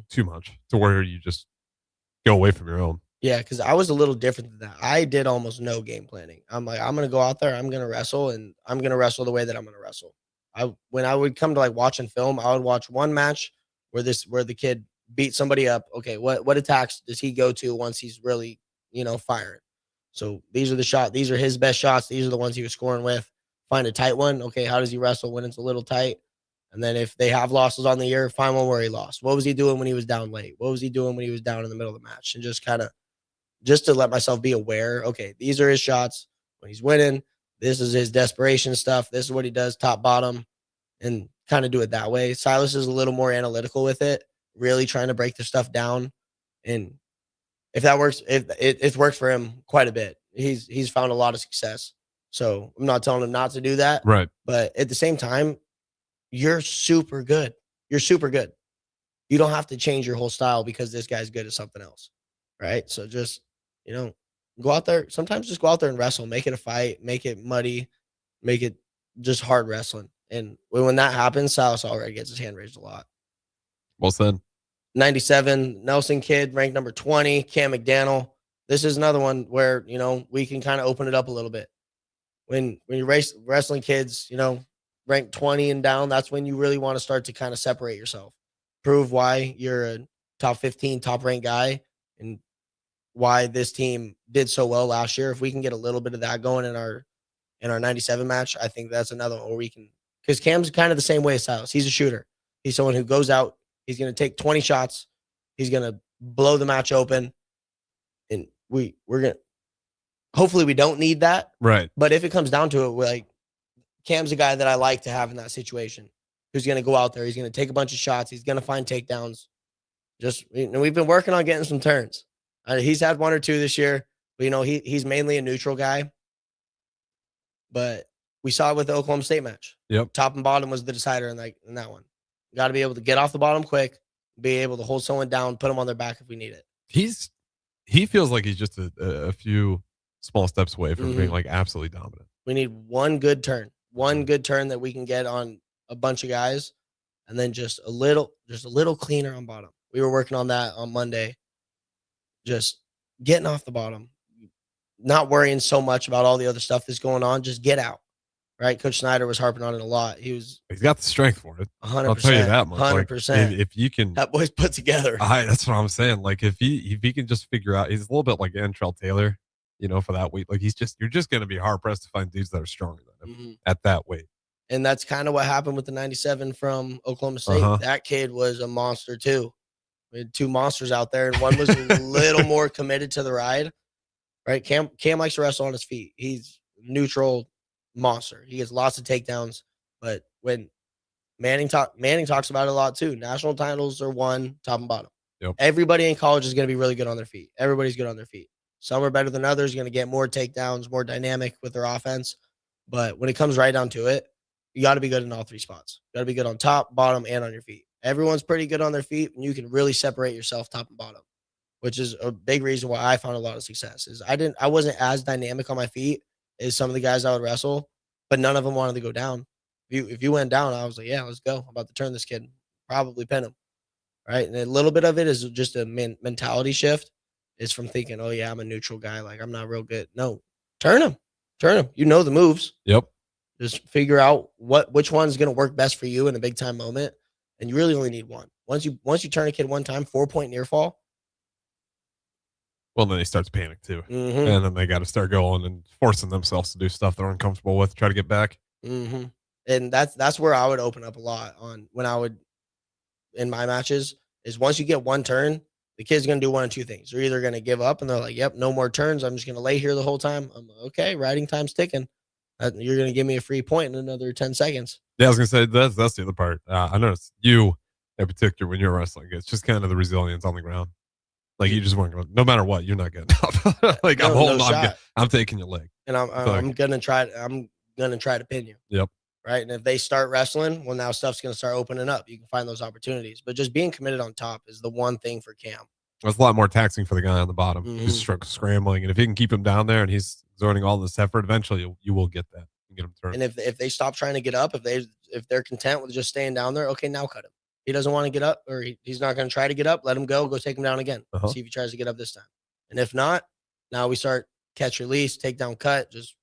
too much to where you just go away from your own. Yeah, because I was a little different than that. I did almost no game planning. I'm like, I'm going to go out there, I'm going to wrestle, and I'm going to wrestle the way that I'm going to wrestle. When I would come to watching film, I would watch one match where the kid beat somebody up. Okay, what attacks does he go to once he's really, firing? So these are the shots. These are his best shots. These are the ones he was scoring with. Find a tight one. Okay, how does he wrestle when it's a little tight? And then if they have losses on the year, find one where he lost. What was he doing when he was down late? What was he doing when he was down in the middle of the match? And just to let myself be aware, okay, these are his shots when he's winning. This is his desperation stuff. This is what he does, top, bottom, and kind of do it that way. Silas is a little more analytical with it, really trying to break the stuff down. And if that works, it's worked for him quite a bit. He's found a lot of success. So I'm not telling him not to do that. Right. But at the same time, you're super good. You're super good. You don't have to change your whole style because this guy's good at something else. Right. So just, go out there. Sometimes just go out there and wrestle, make it a fight, make it muddy, make it just hard wrestling. And when that happens, Silas already gets his hand raised a lot. Well said. 97, Nelson kid, ranked number 20, Cam McDaniel. This is another one where, we can kind of open it up a little bit. When you're wrestling kids, ranked 20 and down, that's when you really want to start to kind of separate yourself, prove why you're a top 15, top ranked guy, and why this team did so well last year. If we can get a little bit of that going in our 97 match, I think that's another one where we can, because Cam's kind of the same way as Silas. He's a shooter. He's someone who goes out, he's going to take 20 shots, he's going to blow the match open, and we're going to, hopefully we don't need that. Right. But if it comes down to it, like, Cam's a guy that I like to have in that situation, who's going to go out there, he's going to take a bunch of shots, he's going to find takedowns. Just, we've been working on getting some turns. He's had 1 or 2 this year, but he's mainly a neutral guy. But we saw it with the Oklahoma State match. Yep. Top and bottom was the decider in that one. You got to be able to get off the bottom quick, be able to hold someone down, put them on their back if we need it. He feels like he's just a few small steps away from being like absolutely dominant. We need one good turn that we can get on a bunch of guys, and then just a little cleaner on bottom. We were working on that on Monday. Just getting off the bottom, not worrying so much about all the other stuff that's going on. Just get out, right? Coach Snyder was harping on it a lot. He's got the strength for it. 100%. I'll tell you that much. 100%. Like, if you can, that boy's put together. That's what I'm saying. Like if he can just figure out, he's a little bit like Antrell Taylor, for that weight. Like you're just going to be hard pressed to find dudes that are stronger than him at that weight. And that's kind of what happened with the 97 from Oklahoma State. That kid was a monster too. We had 2 monsters out there, and one was a little more committed to the ride, right? Cam likes to wrestle on his feet. He's a neutral monster. He gets lots of takedowns, but when Manning talks about it a lot too. National titles are won top and bottom. Yep. Everybody in college is going to be really good on their feet. Everybody's good on their feet. Some are better than others, going to get more takedowns, more dynamic with their offense. But when it comes right down to it, you got to be good in all 3 spots. You got to be good on top, bottom, and on your feet. Everyone's pretty good on their feet, and you can really separate yourself top and bottom, which is a big reason why I found a lot of success. Is I wasn't as dynamic on my feet as some of the guys I would wrestle, but none of them wanted to go down. If you went down, I was like, yeah, let's go. I'm about to turn this kid, probably pin him, right? And a little bit of it is just a mentality shift. It's from thinking, oh yeah, I'm a neutral guy, like I'm not real good. No, turn him. You know the moves. Yep. Just figure out which one's going to work best for you in a big time moment. And you really only need one. Once you turn a kid one time, 4-point near fall. Well, then he starts panic too. And then they got to start going and forcing themselves to do stuff they're uncomfortable with, try to get back. And that's where I would open up a lot on when I would, in my matches, is once you get one turn, the kid's going to do one of 2 things. They're either going to give up and they're like, yep, no more turns. I'm just going to lay here the whole time. I'm like, okay, riding time's ticking. You're going to give me a free point in another 10 seconds. Yeah, I was going to say, that's the other part. I noticed you in particular when you're wrestling, it's just kind of the resilience on the ground. Like you just weren't going, no matter what, you're not getting up. Like no, I'm holding on. I'm taking your leg. And I'm going to try to pin you. Yep. Right. And if they start wrestling, well, now stuff's going to start opening up. You can find those opportunities, but just being committed on top is the one thing for Cam. It's a lot more taxing for the guy on the bottom who's scrambling. And if he can keep him down there and he's exerting all this effort, eventually you will get that and get him turned. And if they stop trying to get up, if they're content with just staying down there, okay, now cut him. He doesn't want to get up, or he's not going to try to get up. Let him go take him down again. See if he tries to get up this time. And if not, now we start catch release, take down, cut, just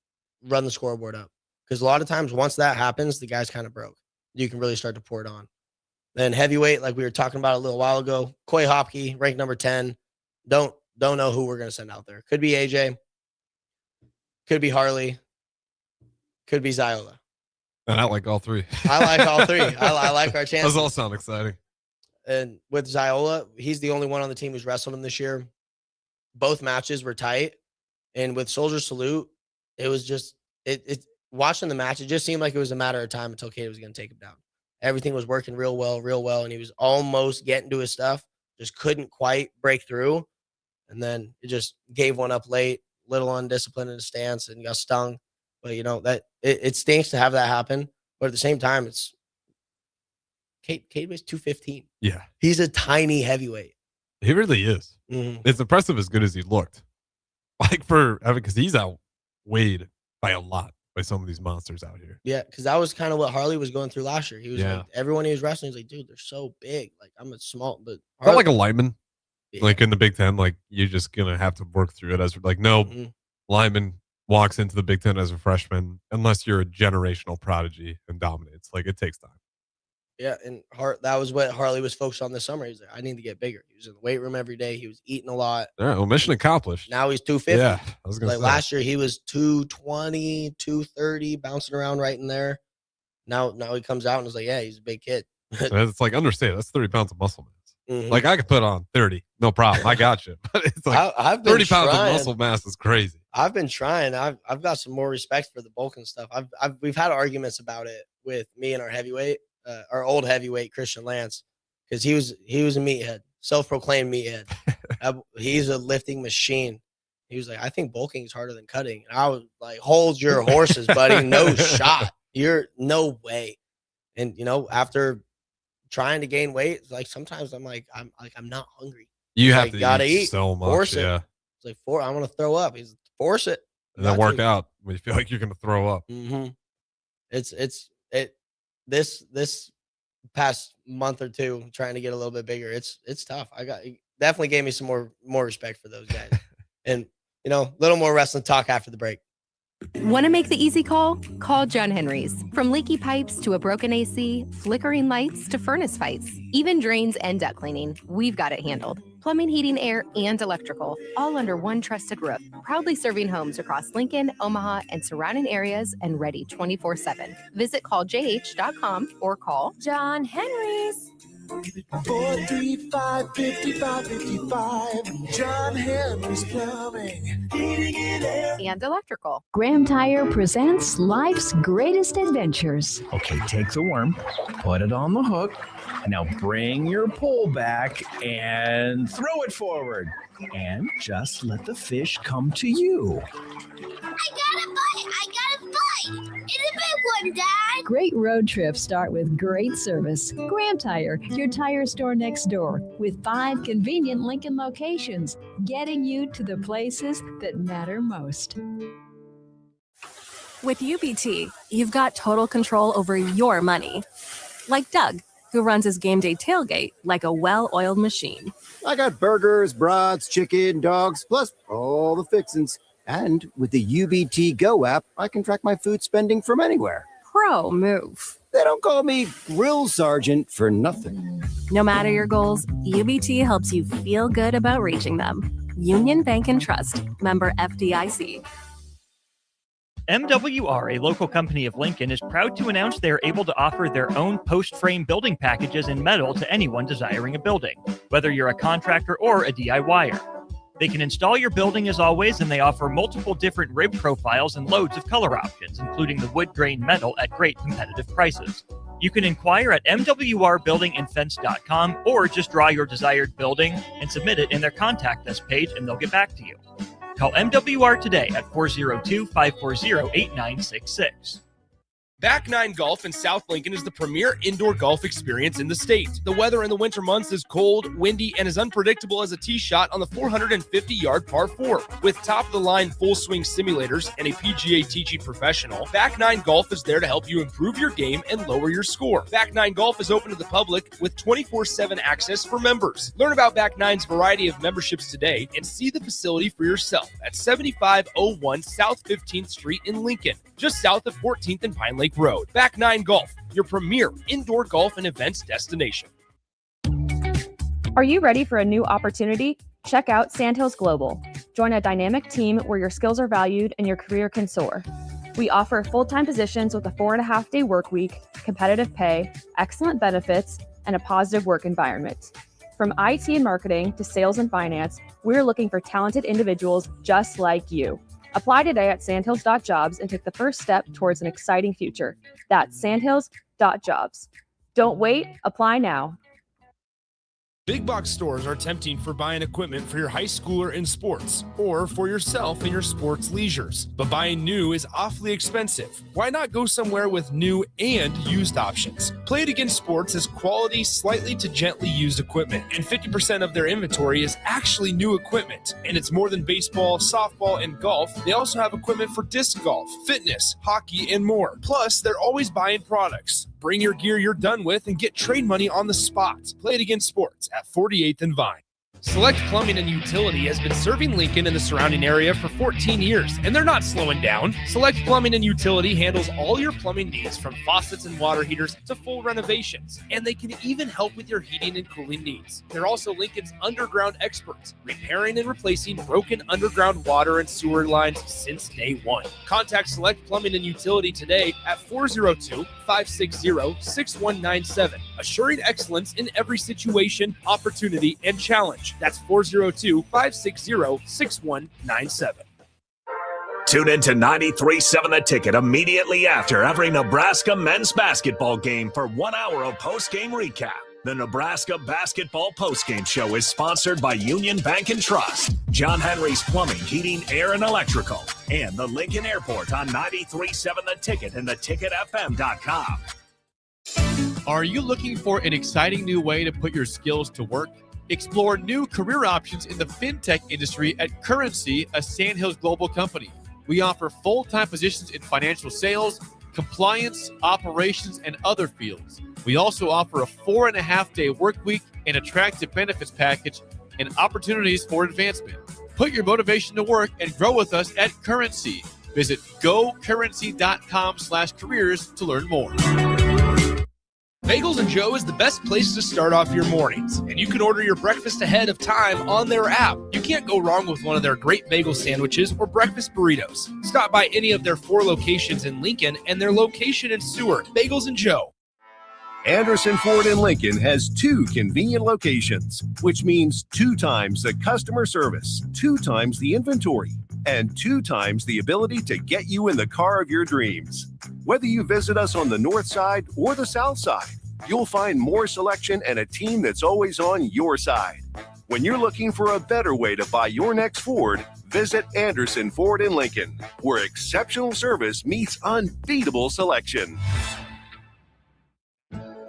run the scoreboard up. Because a lot of times once that happens, the guy's kind of broke. You can really start to pour it on. Then heavyweight, like we were talking about a little while ago, Coy Hopke, ranked number 10. Don't know who we're going to send out there. Could be AJ. Could be Harley. Could be Ziola. And I like all 3. I like all 3. I like our chances. Those all sound exciting. And with Ziola, he's the only one on the team who's wrestled him this year. Both matches were tight. And with Soldier Salute, it was just it watching the match, it just seemed like it was a matter of time until Cade was going to take him down. Everything was working real well, and he was almost getting to his stuff, just couldn't quite break through. And then it just gave one up late, little undisciplined in his stance, and got stung. But, that it stinks to have that happen. But at the same time, it's Cade weighs 215. Yeah. He's a tiny heavyweight. He really is. It's impressive as good as he looked. Like because he's outweighed by a lot by some of these monsters out here. Yeah, because that was kind of what Harley was going through last year. He was like, everyone he was wrestling, he's like, dude, they're so big. Like, I'm a small, but Harley, like a lineman. Yeah. Like in the Big Ten, like you're just gonna have to work through it as like, no, lineman walks into the Big Ten as a freshman unless you're a generational prodigy and dominates. Like, it takes time. Yeah, and that was what Harley was focused on this summer. He's like, I need to get bigger. He was in the weight room every day. He was eating a lot. All right, well, mission accomplished. Now he's 250. Yeah, I was going to say. Last year he was 220, 230, bouncing around right in there. Now he comes out and is like, yeah, he's a big kid. It's like, understand, that's 30 pounds of muscle mass. Mm-hmm. Like, I could put on 30, no problem. I got you. But it's like I've been 30 pounds trying. of muscle mass is crazy. I've been trying. I've got some more respect for the bulk and stuff. We've had arguments about it with me and our old heavyweight Christian Lance, because he was a meathead, self-proclaimed meathead. He's a lifting machine. He was like, I think bulking is harder than cutting. And I was like, hold your horses, buddy. No shot. You're no way. And after trying to gain weight, like sometimes I'm not hungry. You have to gotta eat so much. Force it. Yeah. It's like I want to throw up. He's force it. And then work out when you feel like you're going to throw up. Mm-hmm. This past month or two, trying to get a little bit bigger. It's tough. It definitely gave me some more respect for those guys. And a little more wrestling talk after the break. Want to make the easy call? Call John Henry's. From leaky pipes to a broken AC, flickering lights to furnace fights, even drains and duct cleaning, we've got it handled. Plumbing, heating, air, and electrical, all under one trusted roof. Proudly serving homes across Lincoln, Omaha, and surrounding areas, and ready 24/7. Visit calljh.com or call John Henry's. 435-5555. John Henry's Plumbing, Heating and Air. And electrical. Graham Tire presents life's greatest adventures. Okay, take the worm, put it on the hook. Now bring your pole back and throw it forward. And just let the fish come to you. I got a bite! It's a big one, Dad! Great road trips start with great service. Graham Tire, your tire store next door, with 5 convenient Lincoln locations, getting you to the places that matter most. With UBT, you've got total control over your money. Like Doug, who runs his game day tailgate like a well-oiled machine. I got burgers, brats, chicken, dogs, plus all the fixins'. And with the UBT Go app, I can track my food spending from anywhere. Pro move. They don't call me Grill Sergeant for nothing. No matter your goals, UBT helps you feel good about reaching them. Union Bank and Trust. Member FDIC. MWR, a local company of Lincoln, is proud to announce they are able to offer their own post-frame building packages in metal to anyone desiring a building, whether you're a contractor or a DIYer. They can install your building as always, and they offer multiple different rib profiles and loads of color options, including the wood grain metal at great competitive prices. You can inquire at mwrbuildingandfence.com or just draw your desired building and submit it in their contact us page, and they'll get back to you. Call MWR today at 402-540-8966. Back Nine Golf in South Lincoln is the premier indoor golf experience in the state. The weather in the winter months is cold, windy, and as unpredictable as a tee shot on the 450-yard par 4. With top-of-the-line full-swing simulators and a PGA teaching professional, Back Nine Golf is there to help you improve your game and lower your score. Back Nine Golf is open to the public with 24/7 access for members. Learn about Back Nine's variety of memberships today and see the facility for yourself at 7501 South 15th Street in Lincoln, just south of 14th and Pine Lake Road. Back Nine Golf, your premier indoor golf and events destination. Are you ready for a new opportunity? Check out Sandhills Global. Join a dynamic team where your skills are valued and your career can soar. We offer full-time positions with a 4.5-day work week, competitive pay, excellent benefits, and a positive work environment. From IT and marketing to sales and finance, we're looking for talented individuals just like you. Apply today at sandhills.jobs and take the first step towards an exciting future. That's sandhills.jobs. Don't wait, apply now. Big box stores are tempting for buying equipment for your high schooler in sports or for yourself in your sports leisures. But buying new is awfully expensive. Why not go somewhere with new and used options? Play It Again Sports has quality, slightly to gently used equipment, and 50% of their inventory is actually new equipment. And it's more than baseball, softball, and golf. They also have equipment for disc golf, fitness, hockey, and more. Plus, they're always buying products. Bring your gear you're done with and get trade money on the spot. Play It Again Sports at 48th and Vine. Select Plumbing and Utility has been serving Lincoln and the surrounding area for 14 years, and they're not slowing down. Select Plumbing and Utility handles all your plumbing needs, from faucets and water heaters to full renovations, and they can even help with your heating and cooling needs. They're also Lincoln's underground experts, repairing and replacing broken underground water and sewer lines since day one. Contact Select Plumbing and Utility today at 402-560-6197, assuring excellence in every situation, opportunity, and challenge. That's 402-560-6197. Tune in to 93.7 The Ticket immediately after every Nebraska men's basketball game for 1 hour of post-game recap. The Nebraska Basketball Postgame Show is sponsored by Union Bank and Trust, John Henry's Plumbing, Heating, Air, and Electrical, and the Lincoln Airport on 93.7 The Ticket and theticketfm.com. Are you looking for an exciting new way to put your skills to work? Explore new career options in the fintech industry at Currency, a Sandhills Global company. We offer full-time positions in financial sales, compliance, operations, and other fields. We also offer a 4.5-day work week, an attractive benefits package, and opportunities for advancement. Put your motivation to work and grow with us at Currency. Visit gocurrency.com/careers to learn more. Bagels & Joe is the best place to start off your mornings, and you can order your breakfast ahead of time on their app. You can't go wrong with one of their great bagel sandwiches or breakfast burritos. Stop by any of their 4 locations in Lincoln and their location in Seward. Bagels & Joe. Anderson Ford in Lincoln has 2 convenient locations, which means 2 times the customer service, 2 times the inventory, and 2 times the ability to get you in the car of your dreams. Whether you visit us on the north side or the south side, you'll find more selection and a team that's always on your side. When you're looking for a better way to buy your next Ford, visit Anderson Ford in Lincoln, where exceptional service meets unbeatable selection.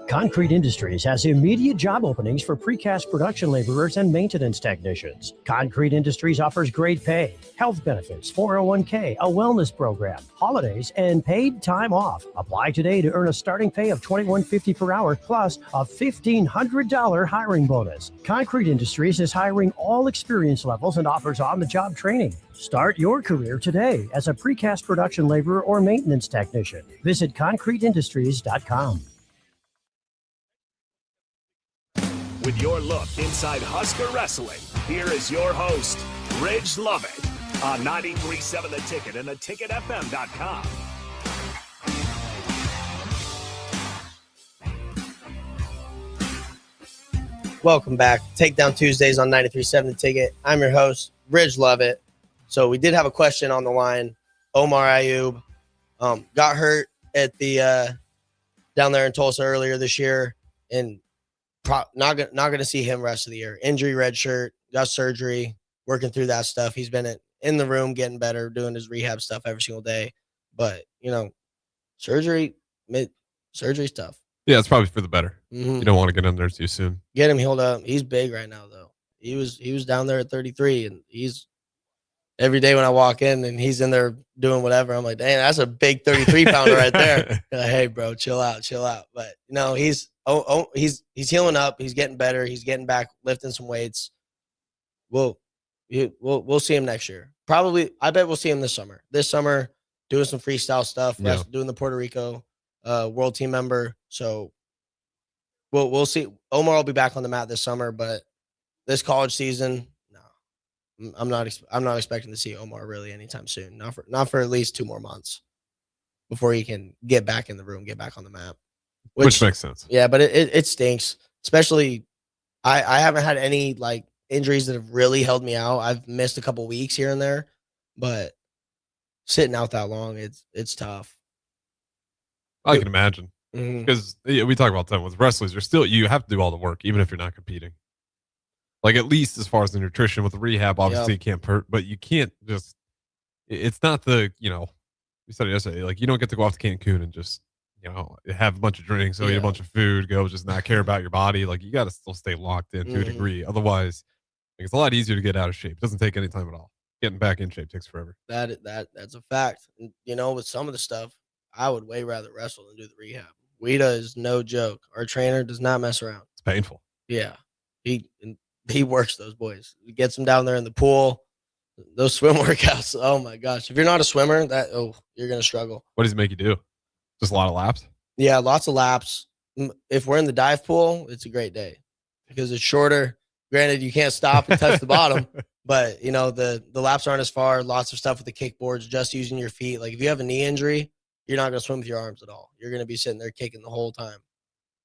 Concrete Industries has immediate job openings for precast production laborers and maintenance technicians. Concrete Industries offers great pay, health benefits, 401k, a wellness program, holidays, and paid time off. Apply today to earn a starting pay of $21.50 per hour plus a $1,500 hiring bonus. Concrete Industries is hiring all experience levels and offers on-the-job training. Start your career today as a precast production laborer or maintenance technician. Visit concreteindustries.com. With your look inside Husker Wrestling, here is your host, Ridge Lovett, on 93.7 The Ticket and theticketfm.com. Welcome back. Takedown Tuesdays on 93.7 The Ticket. I'm your host, Ridge Lovett. So we did have a question on the line. Omar Ayub got hurt at the down there in Tulsa earlier this year, and not going to see him rest of the year. Injury, red shirt, got surgery, working through that stuff. He's been in the room getting better, doing his rehab stuff every single day. But, surgery's tough. Yeah, it's probably for the better. Mm-hmm. You don't want to get in there too soon. Get him healed up. He's big right now, though. He was down there at 33, and he's every day when I walk in and he's in there doing whatever, I'm like, dang, that's a big 33-pounder right there. Like, hey, bro, chill out. But he's healing up. He's getting better. He's getting back, lifting some weights. We'll see him next year. Probably, I bet we'll see him this summer. This summer, doing some freestyle stuff, doing the Puerto Rico world team member. So we'll see. Omar will be back on the mat this summer, but this college season, no, I'm not expecting to see Omar really anytime soon. Not for at least 2 more months before he can get back in the room, get back on the map. Which makes sense. Yeah, but it stinks. Especially, I haven't had any injuries that have really held me out. I've missed a couple weeks here and there, but sitting out that long, it's tough. I can imagine, because we talk about that with wrestlers. You have to do all the work, even if you're not competing. Like, at least as far as the nutrition with the rehab, obviously you can't but you can't just. It's not we said it yesterday. Like, you don't get to go off to Cancun and just have a bunch of drinks, eat a bunch of food, just not care about your body. Like, you got to still stay locked in to a degree. Otherwise, it's a lot easier to get out of shape. It doesn't take any time at all. Getting back in shape takes forever. That's a fact. And, with some of the stuff, I would way rather wrestle than do the rehab. Wida is no joke. Our trainer does not mess around. It's painful. Yeah. he works those boys. He gets them down there in the pool. Those swim workouts. Oh my gosh. If you're not a swimmer, you're going to struggle. What does he make you do? Just a lot of laps? Yeah, lots of laps. If we're in the dive pool, it's a great day because it's shorter. Granted, you can't stop and touch the bottom, but you know, the laps aren't as far. Lots of stuff with the kickboards, just using your feet. Like if you have a knee injury, you're not going to swim with your arms at all. You're going to be sitting there kicking the whole time.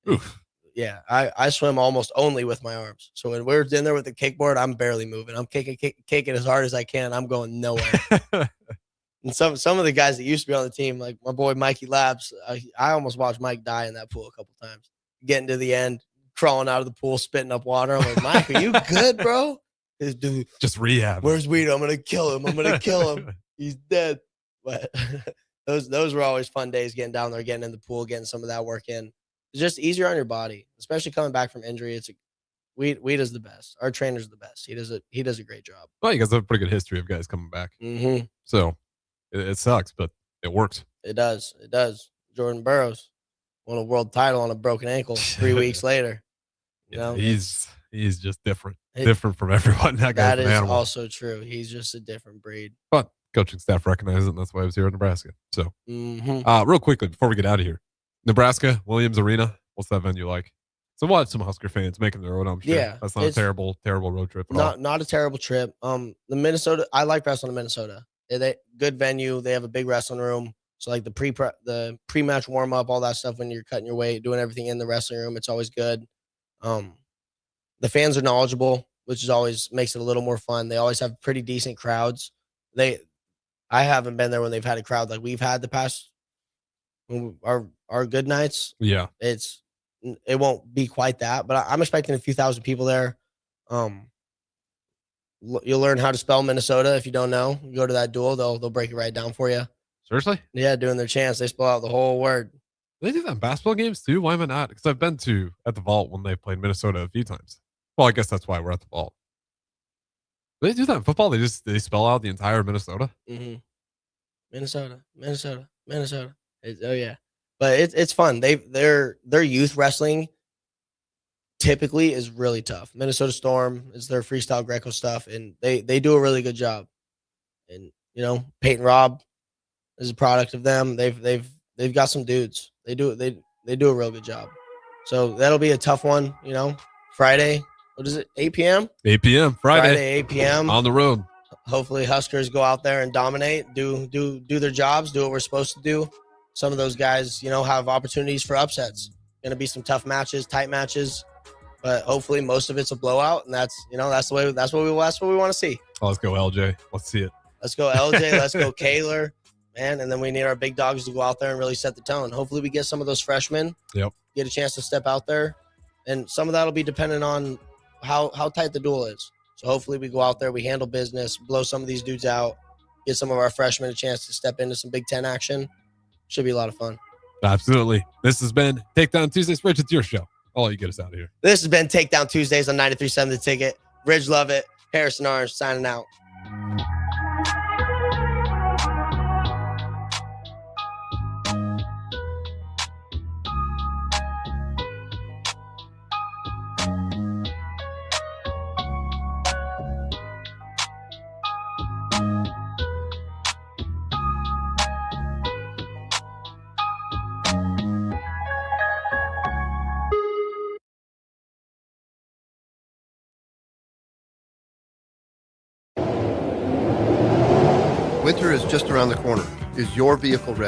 Oof. Yeah, I swim almost only with my arms. So when we're in there with the kickboard, I'm barely moving. I'm kicking as hard as I can. I'm going nowhere. And some of the guys that used to be on the team, like my boy Mikey Labs, I almost watched Mike die in that pool a couple times. Getting to the end, crawling out of the pool, spitting up water. I'm like, Mike, are you good, bro? His dude, just rehab. Where's Weed? I'm gonna kill him. He's dead. But those were always fun days, getting down there, getting in the pool, getting some of that work in. It's just easier on your body, especially coming back from injury. Weed is the best. Our trainer's the best. He does a great job. Well, you guys have a pretty good history of guys coming back. Mm-hmm. So it sucks, but it works. It does. Jordan Burroughs won a world title on a broken ankle 3 weeks later. You know, he's just different from everyone. That is also true. He's just a different breed. But coaching staff recognizes it, and that's why I was here in Nebraska. So, real quickly before we get out of here, Nebraska Williams Arena. What's that venue like? So we'll have some Husker fans making their own. I'm sure. Yeah, that's not a terrible road trip. Not a terrible trip. The Minnesota. I like wrestling in Minnesota. They good venue. They have a big wrestling room. So like the pre-match warm up, all that stuff when you're cutting your weight, doing everything in the wrestling room, it's always good. The fans are knowledgeable, which is always makes it a little more fun. They always have pretty decent crowds. I haven't been there when they've had a crowd like we've had the past our good nights. Yeah, it won't be quite that, but I'm expecting a few thousand people there. You'll learn how to spell Minnesota if you don't know. You go to that duel, they'll break it right down for you. Seriously? Yeah, doing their chants, they spell out the whole word. They do that in basketball games too. Why am I not? Because I've been at the Vault when they played Minnesota a few times. Well, I guess that's why we're at the Vault. Do they do that in football? They spell out the entire Minnesota. Mm-hmm. Minnesota. Oh yeah, but it's fun. Their youth wrestling typically is really tough. Minnesota Storm is their freestyle Greco stuff, and they do a really good job. And you know, Peyton Robb is a product of them. They've got some dudes. They do a real good job. So that'll be a tough one. You know, Friday. What is it? 8 p.m. 8 p.m. Friday 8 p.m. on the road. Hopefully Huskers go out there and dominate, do their jobs, do what we're supposed to do. Some of those guys, you know, have opportunities for upsets. Going to be some tough matches, tight matches, but hopefully most of it's a blowout, and that's what we want to see. Oh, let's go LJ. Let's see it. Let's go LJ. Let's go Kaler, man, and then we need our big dogs to go out there and really set the tone. Hopefully we get some of those freshmen. Yep. Get a chance to step out there, and some of that'll be dependent on how tight the duel is. So hopefully we go out there, we handle business, blow some of these dudes out, get some of our freshmen a chance to step into some Big Ten action. Should be a lot of fun. Absolutely. This has been Takedown Tuesdays. Rich, it's your show. I'll let you get us out of here. This has been Takedown Tuesdays on 93.7 The Ticket. Ridge Lovett, Harrison Orange signing out. Winter is just around the corner. Is your vehicle ready?